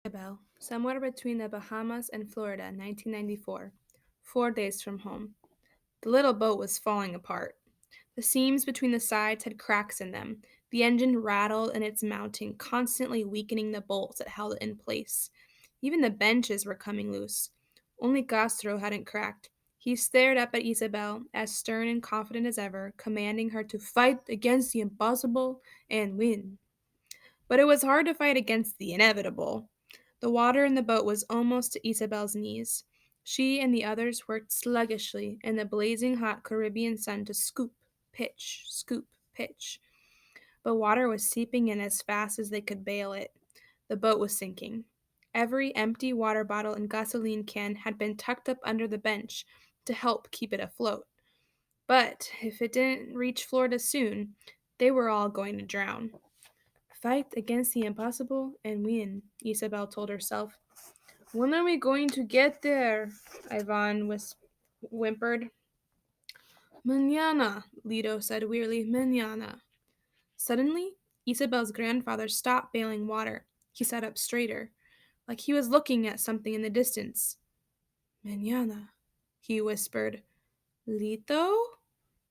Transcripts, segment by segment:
Isabel, somewhere between the Bahamas and Florida, 1994, 4 days from home. The little boat was falling apart. The seams between the sides had cracks in them. The engine rattled in its mounting, constantly weakening the bolts that held it in place. Even the benches were coming loose. Only Castro hadn't cracked. He stared up at Isabel, as stern and confident as ever, commanding her to fight against the impossible and win. But it was hard to fight against the inevitable. The water in the boat was almost to Isabel's knees. She and the others worked sluggishly in the blazing hot Caribbean sun to scoop, pitch. But water was seeping in as fast as they could bail it. The boat was sinking. Every empty water bottle and gasoline can had been tucked up under the bench to help keep it afloat. But if it didn't reach Florida soon, they were all going to drown. Fight against the impossible and win, Isabel told herself. When are we going to get there? Ivan whimpered. Mañana, Lido said wearily. Mañana. Suddenly, Isabel's grandfather stopped bailing water. He sat up straighter, like he was looking at something in the distance. Mañana, he whispered. Lito?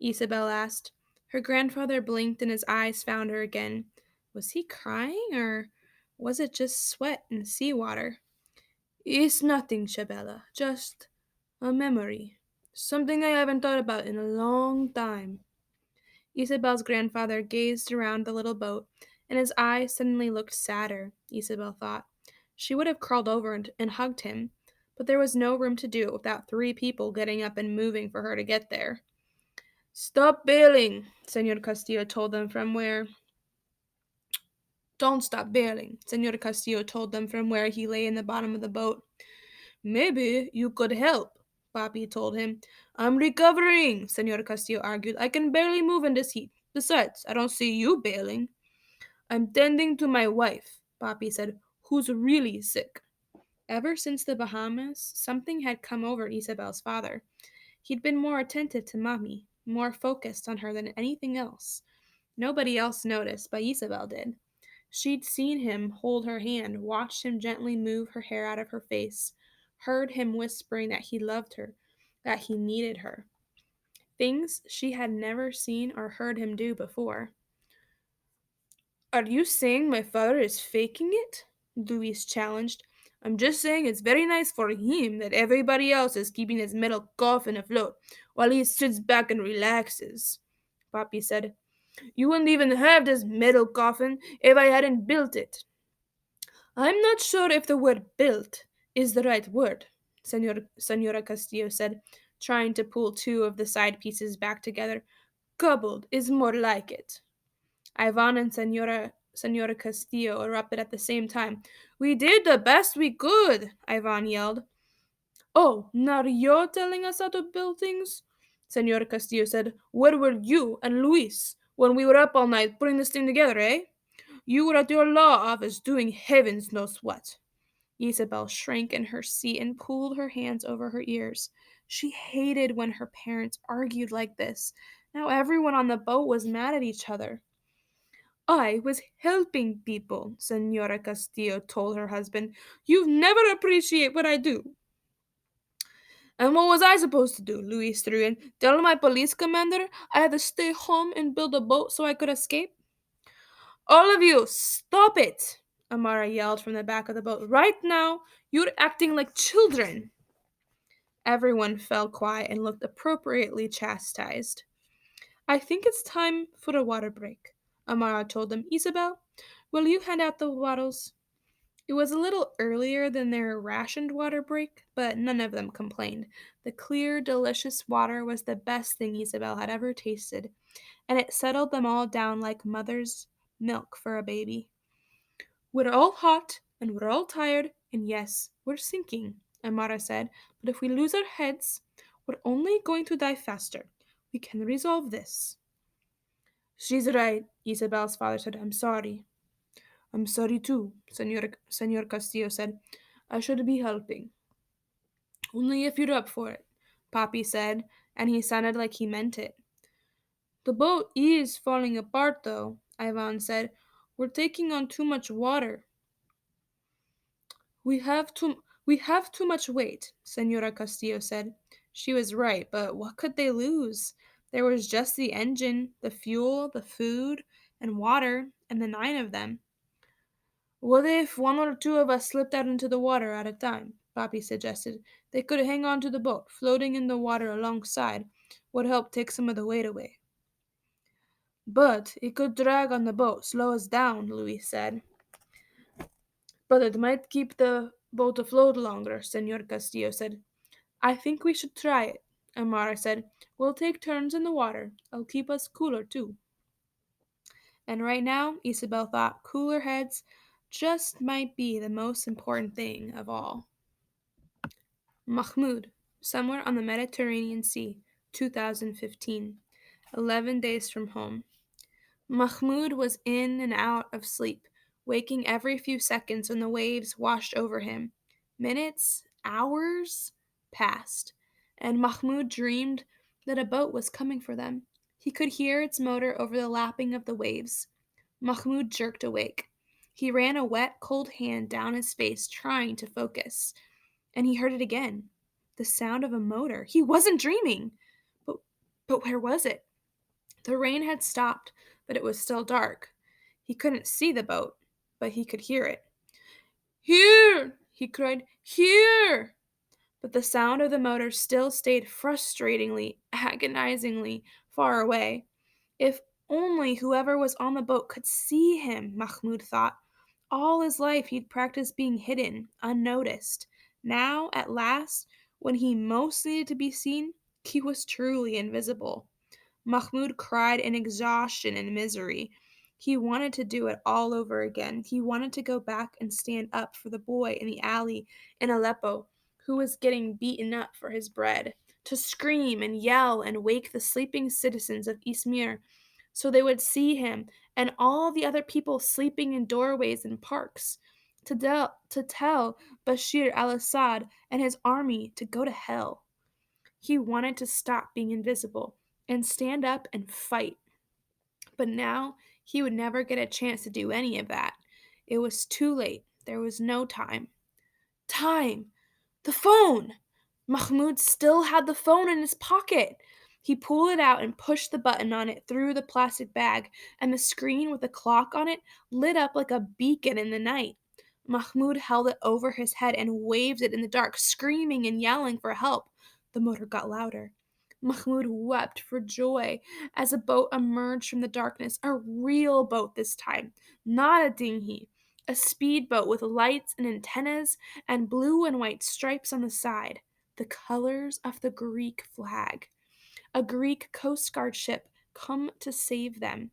Isabel asked. Her grandfather blinked and his eyes found her again. Was he crying, or was it just sweat and seawater? It's nothing, Shabella, just a memory. Something I haven't thought about in a long time. Isabel's grandfather gazed around the little boat, and his eyes suddenly looked sadder, Isabel thought. She would have crawled over and hugged him, but there was no room to do it without three people getting up and moving for her to get there. Stop bailing, Senor Castillo told them from where. Don't stop bailing, Senor Castillo told them from where he lay in the bottom of the boat. Maybe you could help, Papi told him. I'm recovering, Senor Castillo argued. I can barely move in this heat. Besides, I don't see you bailing. I'm tending to my wife, Papi said, who's really sick. Ever since the Bahamas, something had come over Isabel's father. He'd been more attentive to Mommy, more focused on her than anything else. Nobody else noticed, but Isabel did. She'd seen him hold her hand, watched him gently move her hair out of her face, heard him whispering that he loved her, that he needed her. Things she had never seen or heard him do before. Are you saying my father is faking it? Louise challenged. I'm just saying it's very nice for him that everybody else is keeping his metal coffin afloat while he sits back and relaxes. Poppy said, You wouldn't even have this metal coffin if I hadn't built it. I'm not sure if the word built is the right word, Senora Castillo said, trying to pull two of the side pieces back together. Cobbled is more like it. Ivan and Senora Castillo erupted at the same time. We did the best we could, Ivan yelled. Oh, now you're telling us how to build things? Senora Castillo said. Where were you and Luis when we were up all night putting this thing together, eh? You were at your law office doing heavens knows what. Isabel shrank in her seat and pulled her hands over her ears. She hated when her parents argued like this. Now everyone on the boat was mad at each other. I was helping people, Senora Castillo told her husband. You never appreciate what I do. And what was I supposed to do? Luis threw in. Tell my police commander I had to stay home and build a boat so I could escape? All of you, stop it! Amara yelled from the back of the boat. Right now, you're acting like children. Everyone fell quiet and looked appropriately chastised. I think it's time for a water break, Amara told them. Isabel, will you hand out the bottles? It was a little earlier than their rationed water break, but none of them complained. The clear, delicious water was the best thing Isabel had ever tasted, and it settled them all down like mother's milk for a baby. We're all hot, and we're all tired, and yes, we're sinking, Amara said, but if we lose our heads, we're only going to die faster. We can resolve this. She's right, Isabel's father said. I'm sorry. I'm sorry too, Senor Castillo said. I should be helping. Only if you're up for it, Papi said, and he sounded like he meant it. The boat is falling apart, though, Ivan said. We're taking on too much water. We have too much weight, Senora Castillo said. She was right, but what could they lose? There was just the engine, the fuel, the food, and water, and the 9 of them. What if one or two of us slipped out into the water at a time? Papi suggested. They could hang on to the boat, floating in the water alongside, would help take some of the weight away. But it could drag on the boat, slow us down, Luis said. But it might keep the boat afloat longer, Senor Castillo said. I think we should try it, Amara said. We'll take turns in the water. It'll keep us cooler, too. And right now, Isabel thought cooler heads just might be the most important thing of all. Mahmoud, somewhere on the Mediterranean Sea, 2015, 11 days from home. Mahmoud was in and out of sleep, waking every few seconds when the waves washed over him. Minutes, hours passed, and Mahmoud dreamed that a boat was coming for them. He could hear its motor over the lapping of the waves. Mahmoud jerked awake. He ran a wet, cold hand down his face, trying to focus. And he heard it again. The sound of a motor. He wasn't dreaming. But, but where was it? The rain had stopped, but it was still dark. He couldn't see the boat, but he could hear it. Here! He cried. Here! But the sound of the motor still stayed frustratingly, agonizingly far away. If only whoever was on the boat could see him, Mahmoud thought. All his life he'd practiced being hidden, unnoticed. Now, at last, when he most needed to be seen, he was truly invisible. Mahmoud cried in exhaustion and misery. He wanted to do it all over again. He wanted to go back and stand up for the boy in the alley in Aleppo who was getting beaten up for his bread, to scream and yell and wake the sleeping citizens of Izmir so they would see him and all the other people sleeping in doorways and parks, to tell Bashir al-Assad and his army to go to hell. He wanted to stop being invisible and stand up and fight. But now he would never get a chance to do any of that. It was too late. There was no time. Time! The phone! Mahmoud still had the phone in his pocket. He pulled it out and pushed the button on it through the plastic bag, and the screen with the clock on it lit up like a beacon in the night. Mahmoud held it over his head and waved it in the dark, screaming and yelling for help. The motor got louder. Mahmoud wept for joy as a boat emerged from the darkness, a real boat this time, not a dinghy, a speedboat with lights and antennas and blue and white stripes on the side, the colors of the Greek flag. A Greek Coast Guard ship come to save them.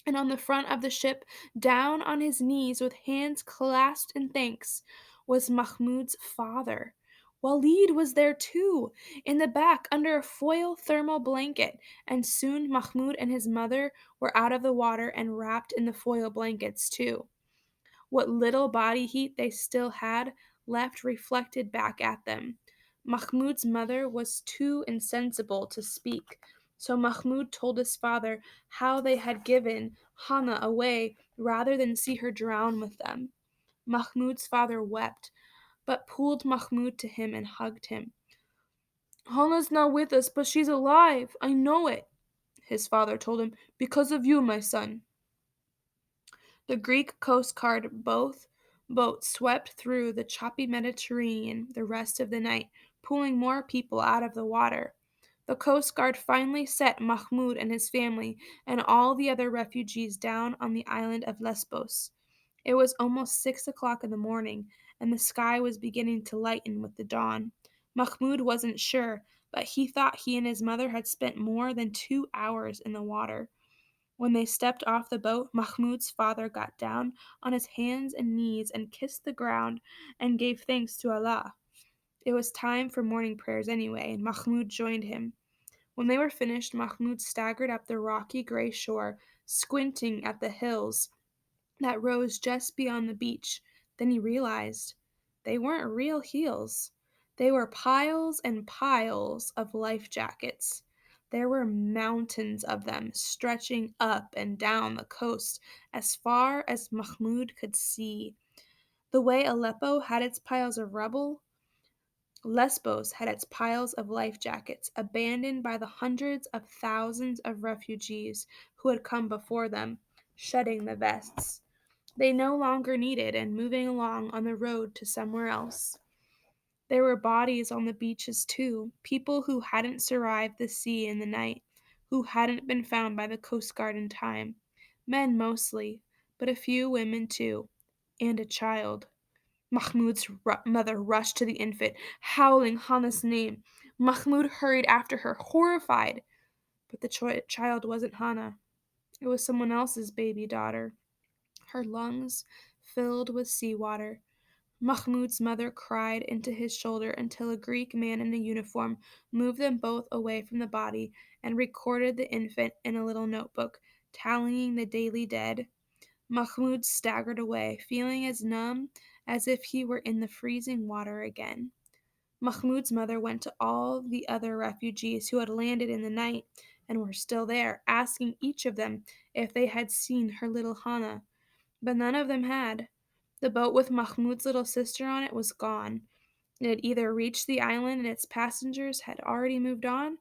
And on the front of the ship, down on his knees with hands clasped in thanks, was Mahmoud's father. Walid was there too, in the back under a foil thermal blanket, and soon Mahmoud and his mother were out of the water and wrapped in the foil blankets too. What little body heat they still had left reflected back at them. Mahmoud's mother was too insensible to speak, so Mahmoud told his father how they had given Hana away rather than see her drown with them. Mahmoud's father wept, but pulled Mahmoud to him and hugged him. Hana's not with us, but she's alive. I know it, his father told him, because of you, my son. The Greek Coast Guard boat swept through the choppy Mediterranean the rest of the night, pulling more people out of the water. The Coast Guard finally set Mahmoud and his family and all the other refugees down on the island of Lesbos. It was almost 6 o'clock in the morning, and the sky was beginning to lighten with the dawn. Mahmoud wasn't sure, but he thought he and his mother had spent more than 2 hours in the water. When they stepped off the boat, Mahmoud's father got down on his hands and knees and kissed the ground and gave thanks to Allah. It was time for morning prayers anyway, and Mahmoud joined him. When they were finished, Mahmoud staggered up the rocky gray shore, squinting at the hills that rose just beyond the beach. Then he realized they weren't real heels. They were piles and piles of life jackets. There were mountains of them stretching up and down the coast as far as Mahmoud could see. The way Aleppo had its piles of rubble, Lesbos had its piles of life jackets, abandoned by the hundreds of thousands of refugees who had come before them, shedding the vests they no longer needed and moving along on the road to somewhere else. There were bodies on the beaches, too, people who hadn't survived the sea in the night, who hadn't been found by the Coast Guard in time. Men mostly, but a few women, too, and a child. Mahmoud's mother rushed to the infant, howling Hana's name. Mahmoud hurried after her, horrified. But the child wasn't Hana. It was someone else's baby daughter. Her lungs filled with seawater. Mahmoud's mother cried into his shoulder until a Greek man in a uniform moved them both away from the body and recorded the infant in a little notebook, tallying the daily dead. Mahmoud staggered away, feeling as numb as if he were in the freezing water again. Mahmoud's mother went to all the other refugees who had landed in the night and were still there, asking each of them if they had seen her little Hana. But none of them had. The boat with Mahmoud's little sister on it was gone. It had either reached the island and its passengers had already moved on,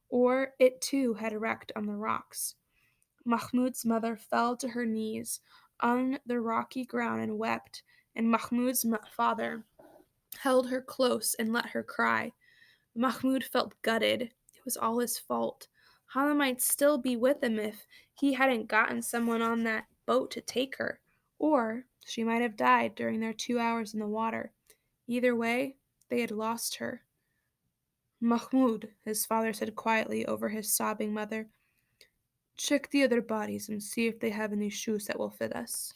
or it too had wrecked on the rocks. Mahmoud's mother fell to her knees on the rocky ground and wept, and Mahmoud's father held her close and let her cry. Mahmoud felt gutted. It was all his fault. Hala might still be with him if he hadn't gotten someone on that boat to take her, or she might have died during their 2 hours in the water. Either way, they had lost her. Mahmoud, his father said quietly over his sobbing mother, check the other bodies and see if they have any shoes that will fit us.